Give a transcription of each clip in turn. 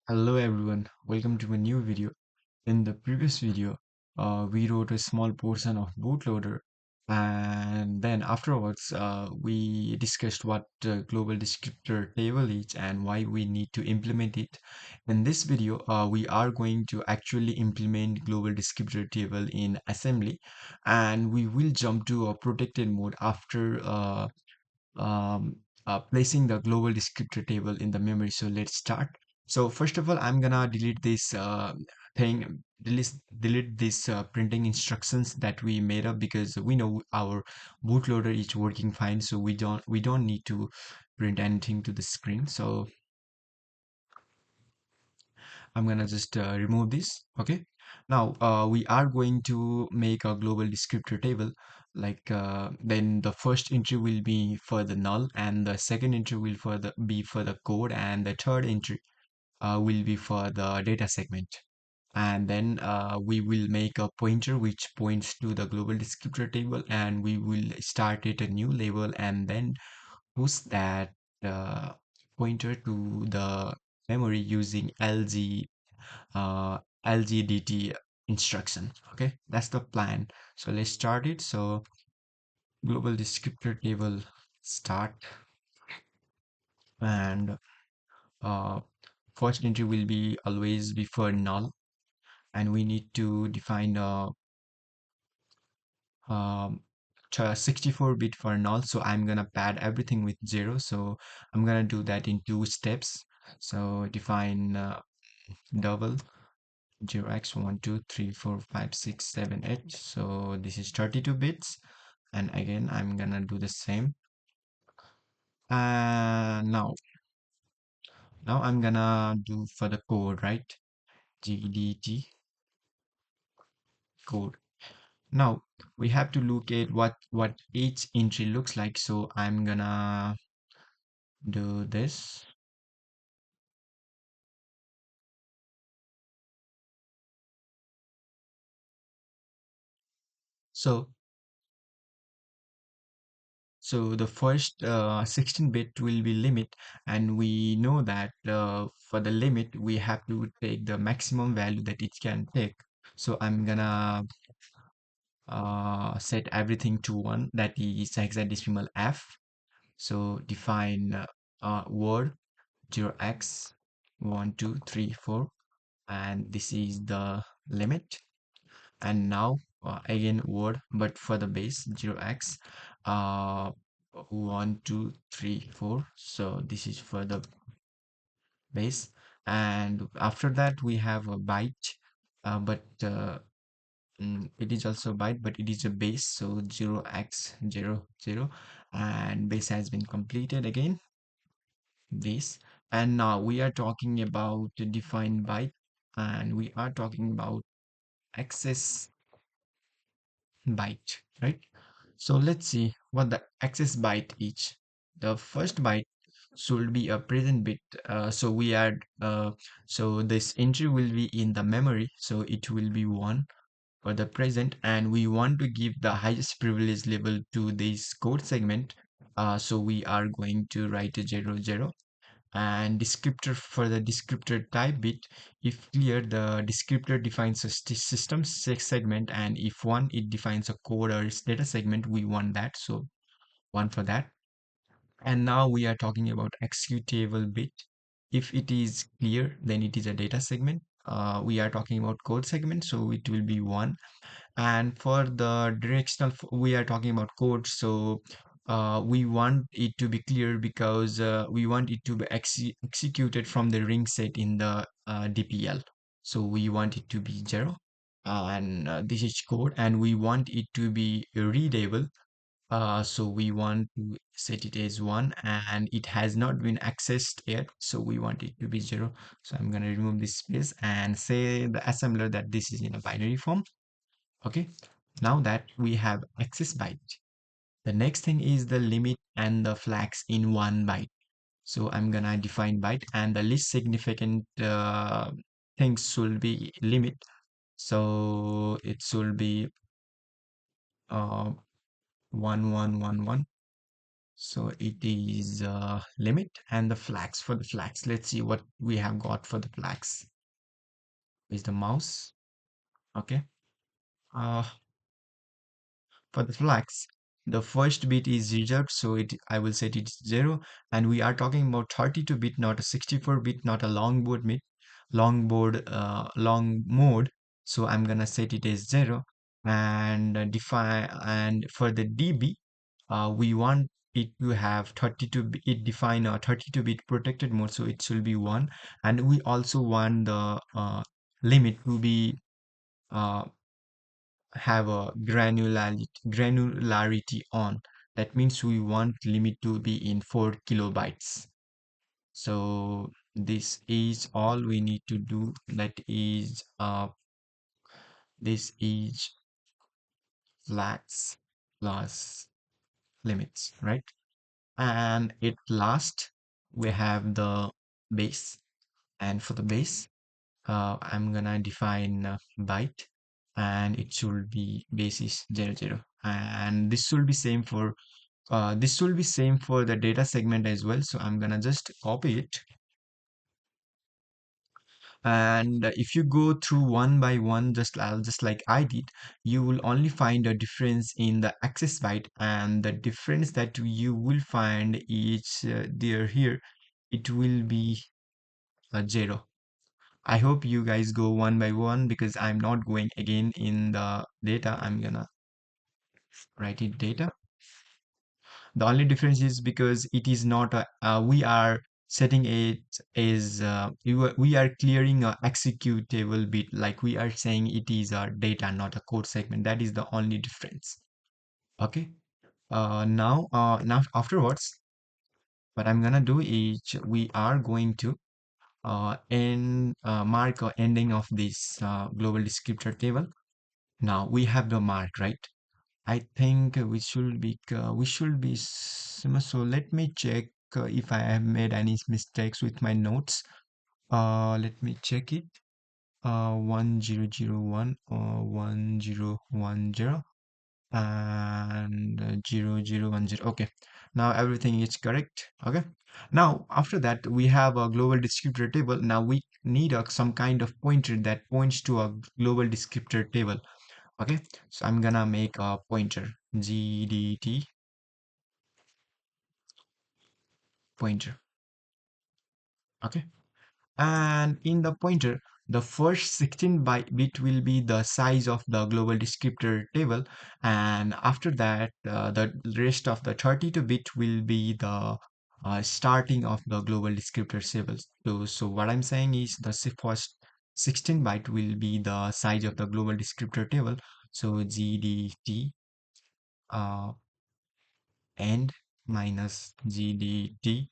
Hello everyone, welcome to a new video. In the previous video, we wrote a small portion of Bootloader, and then afterwards, we discussed what Global Descriptor Table is and why we need to implement it. In this video, we are going to actually implement Global Descriptor Table in assembly, and we will jump to a protected mode after um, placing the global descriptor table in the memory. So let's start. So first of all, I'm gonna delete this thing, delete this printing instructions that we made up because we know our bootloader is working fine. So we don't need to print anything to the screen. So I'm gonna just remove this. Okay. Now we are going to make a global descriptor table. Then the first entry will be for the null, and the second entry will be for the code, and the third entry will be for the data segment. And then we will make a pointer which points to the global descriptor table, and we will start it a new label and then push that uh, pointer to the memory using uh, lgdt instruction. Okay, that's the plan. So let's start it. So global descriptor table start, and uh, first entry will be always be for null, and we need to define a um, 64-bit for null. So I'm gonna pad everything with 0. So I'm gonna do that in two steps. So define double 0x 1 2 3 4 5 6 7 8. So this is 32 bits, and again I'm gonna do the same. And now I'm gonna do for the code, right? GDT code. Now we have to look at what each entry looks like. So I'm gonna do this. So the first 16-bit will be limit, and we know that for the limit we have to take the maximum value that it can take. So I'm gonna set everything to 1, that is hexadecimal f. So define word 0x 1 2 3 4, and this is the limit. And now again word, but for the base 0x uh 1 2 3 4. So this is for the base, and after that we have a byte, but it is also byte, but it is a base. So 0x 0 0, and base has been completed again, this. And now we are talking about the define byte, and we are talking about access byte, right? So let's see what the access byte is. The first byte should be a present bit. So we add, so this entry will be in the memory. So it will be 1 for the present, and we want to give the highest privilege level to this code segment. So we are going to write a 0 0, and descriptor for the descriptor type bit. If clear, the descriptor defines a system segment, and if 1, it defines a code or its data segment. We want that, so 1 for that. And now we are talking about executable bit. If it is clear, then it is a data segment. We are talking about code segment, so it will be 1. And for the directional, we are talking about code. So we want it to be clear because we want it to be executed from the ring set in the DPL. So we want it to be 0, and this is code, and we want it to be readable. So we want to set it as 1, and it has not been accessed yet, so we want it to be 0. So I'm going to remove this space and say the assembler that this is in a binary form. Okay, now that we have access byte, the next thing is the limit and the flags in 1 byte. So I'm gonna define byte, and the least significant things should be limit. So it should be uh, 1111, So it is limit and the flags. For the flags, let's see what we have got for the flags. Is the mouse. Okay. Uh, for the flags, the first bit is reserved, so it I will set it 0, and we are talking about 32-bit, not a 64-bit, not a long mode. So I'm gonna set it as 0 and define. And for the DB, we want it to have 32-bit. It define a 32-bit protected mode, so it should be 1. And we also want the limit to be uh, have a granularity on. That means we want limit to be in 4 kilobytes. So this is all we need to do. That is this is flags plus limits, right? And at last we have the base. And for the base, I'm gonna define byte, and it should be base is 00. And this will be same for the data segment as well. So I'm gonna just copy it. And if you go through one by one, just like I did, you will only find a difference in the access byte, and the difference that you will find is there here. It will be a 0. I hope you guys go one by one because I'm not going again in the data. I'm gonna write it data. The only difference is because it is not a, we are setting it as we are clearing a executable bit, like we are saying it is a data, not a code segment. That is the only difference. Okay. Now afterwards, what I'm gonna do is we are going to mark a ending of this global descriptor table. Now we have the mark, right? I think we should be so let me check if I have made any mistakes with my notes. Let me check it. 1001 or 1010 and 0010. Okay, now everything is correct. Okay, now after that we have a global descriptor table. Now we need some kind of pointer that points to a global descriptor table. Okay, so I'm gonna make a pointer, GDT pointer. Okay, and in the pointer, the first 16 bit will be the size of the global descriptor table, and after that the rest of the 32-bit will be the starting of the global descriptor table. So what I'm saying is the first 16 byte will be the size of the global descriptor table. So GDT uh, end minus GDT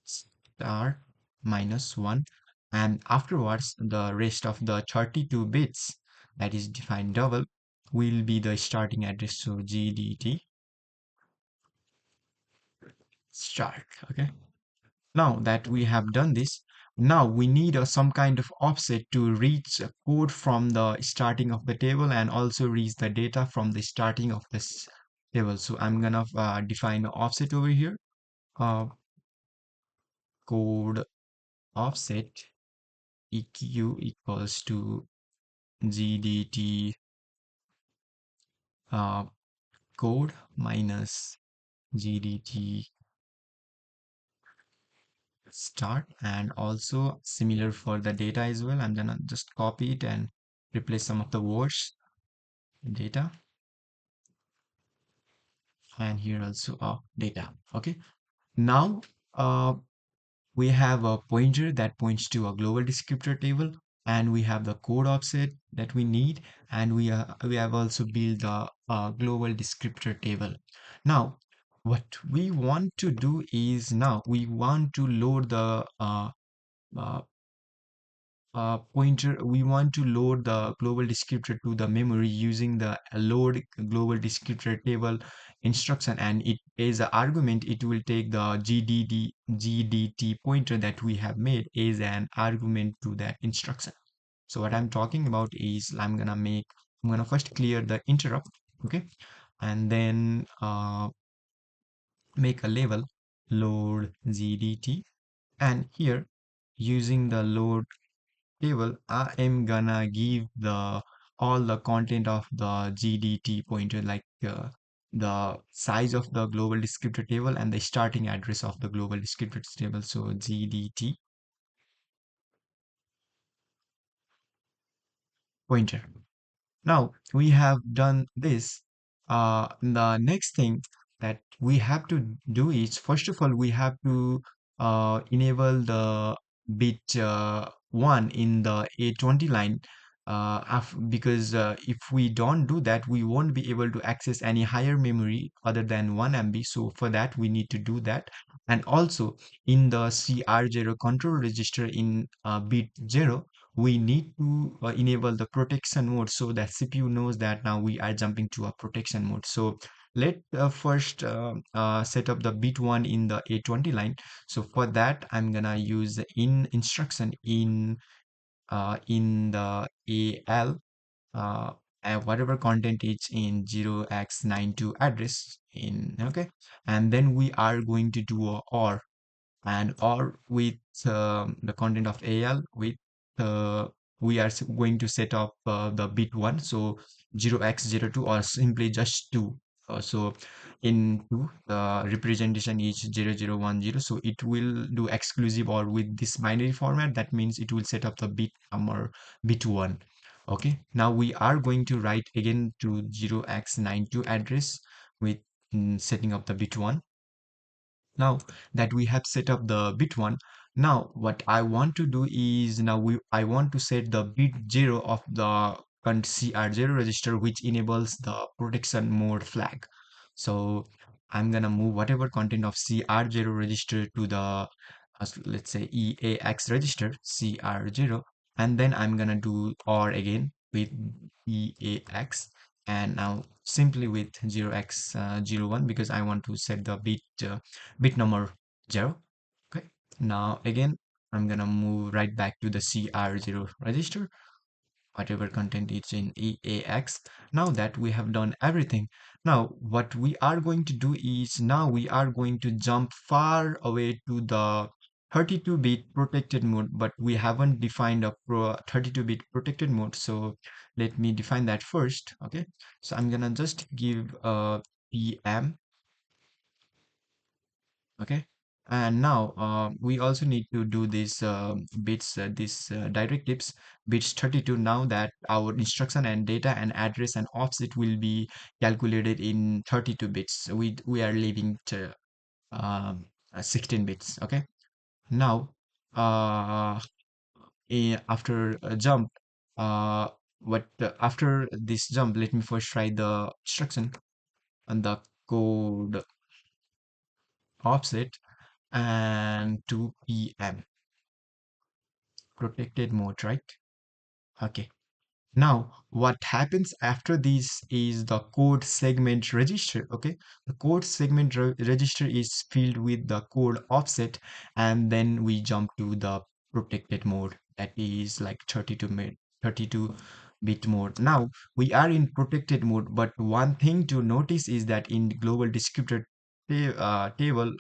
star minus 1, and afterwards the rest of the 32 bits that is defined double will be the starting address. So GDT start. Okay, now that we have done this, now we need some kind of offset to reach a code from the starting of the table and also reach the data from the starting of this table. So I'm gonna define an offset over here. Code offset EQ equals to GDT uh, code minus GDT start, and also similar for the data as well. I'm gonna just copy it and replace some of the words data, and here also data. Okay, now uh, we have a pointer that points to a global descriptor table, and we have the code offset that we need, and we have also built the global descriptor table. Now what we want to do is, now we want to load the uh, pointer. We want to load the global descriptor to the memory using the load global descriptor table instruction, and it as an argument it will take the GDT pointer that we have made as an argument to that instruction. So what I'm talking about is I'm gonna first clear the interrupt. Okay, and then make a label load GDT, and here using the load table I am gonna give the all the content of the GDT pointer, like the size of the global descriptor table and the starting address of the global descriptor table. So GDT pointer. Now we have done this. The next thing that we have to do is, first of all, we have to enable the bit 1 in the A20 line, because if we don't do that, we won't be able to access any higher memory other than 1 MB. So for that, we need to do that. And also in the CR0 control register in bit 0, we need to enable the protection mode so that CPU knows that now we are jumping to a protection mode. So let first set up the bit 1 in the A20 line. So for that, I'm gonna use the in instruction in the AL, and whatever content is in 0x92 address in, okay, and then we are going to do a OR, and or with the content of AL with uh, we are going to set up the bit 1, so 0x02 or simply just 2. So in 2 the representation is 0010, so it will do exclusive or with this binary format. That means it will set up the bit number bit 1. Okay, now we are going to write again to 0x92 address with setting up the bit 1. Now that we have set up the bit 1, now what I want to do is, now I want to set the bit 0 of the CR0 register, which enables the protection mode flag. So I'm gonna move whatever content of CR0 register to the let's say EAX register CR0, and then I'm gonna do OR again with EAX, and now simply with 0x01, because I want to set the bit number 0. Okay, now again I'm gonna move right back to the CR0 register, whatever content is in EAX. Now that we have done everything, now what we are going to do is, now we are going to jump far away to the 32-bit protected mode, but we haven't defined a 32-bit protected mode. So let me define that first. Okay, so I'm gonna just give a PM. Okay, and now we also need to do this bits this directives bits 32. Now that our instruction and data and address and offset will be calculated in 32 bits, we are leaving to 16 bits. Okay, now uh after a jump, uh what after this jump, let me first write the instruction and the code offset and 2 p.m. protected mode, right? Okay. Now, what happens after this is the code segment register. Okay, the code segment register is filled with the code offset, and then we jump to the protected mode, that is like 32 bit mode. Now we are in protected mode, but one thing to notice is that in the global descriptor table,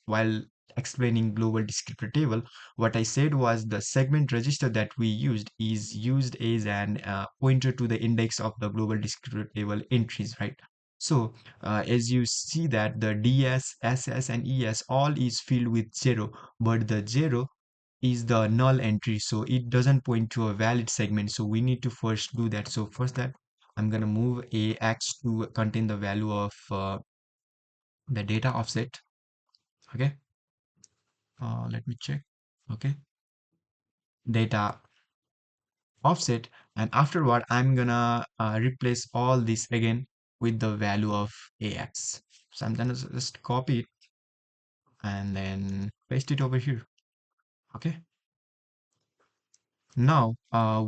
while explaining global descriptor table, what I said was the segment register that we used is used as an pointer to the index of the global descriptor table entries, right? So as you see that the DS, SS, and ES all is filled with 0, but the 0 is the null entry, so it doesn't point to a valid segment. So we need to first do that. So first that I'm gonna move AX to contain the value of the data offset. Okay, let me check. Okay, data offset, and afterward I'm gonna replace all this again with the value of AX. So I'm gonna just copy it and then paste it over here. Okay, now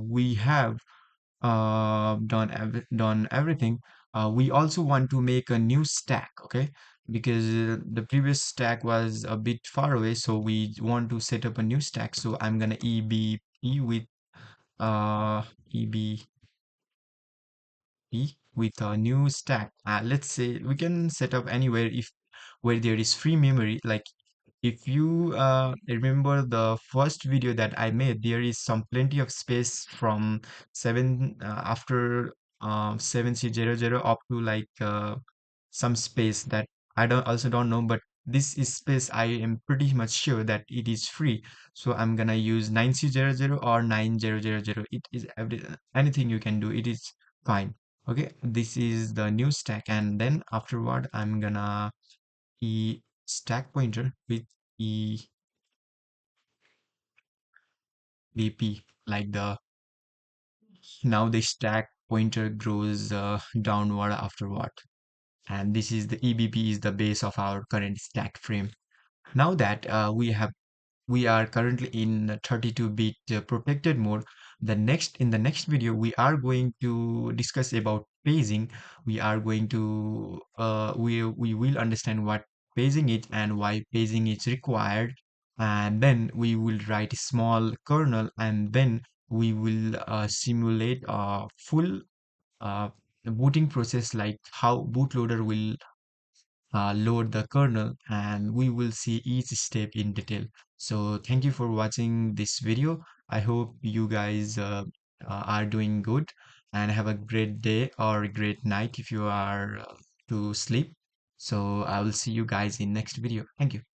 we have done everything. We also want to make a new stack. Okay, because the previous stack was a bit far away, so we want to set up a new stack. So I'm gonna EBP with EBP with a new stack. Let's say we can set up anywhere if where there is free memory. Like if you remember the first video that I made, there is some plenty of space from seven after 7C00 up to like some space that I don't also don't know, but this is space I am pretty much sure that it is free. So I'm gonna use 9C00 or 9000. It is anything you can do. It is fine. Okay, this is the new stack, and then afterward I'm gonna e stack pointer with e bp like the now the stack pointer grows downward afterward, and this is the EBP is the base of our current stack frame. Now that we are currently in 32-bit protected mode, in the next video we are going to discuss about paging. We are going to we will understand what paging is and why paging is required, and then we will write a small kernel, and then we will simulate a full uh, booting process, like how bootloader will load the kernel, and we will see each step in detail. So thank you for watching this video. I hope you guys are doing good and have a great day or a great night if you are to sleep. So I will see you guys in next video. Thank you.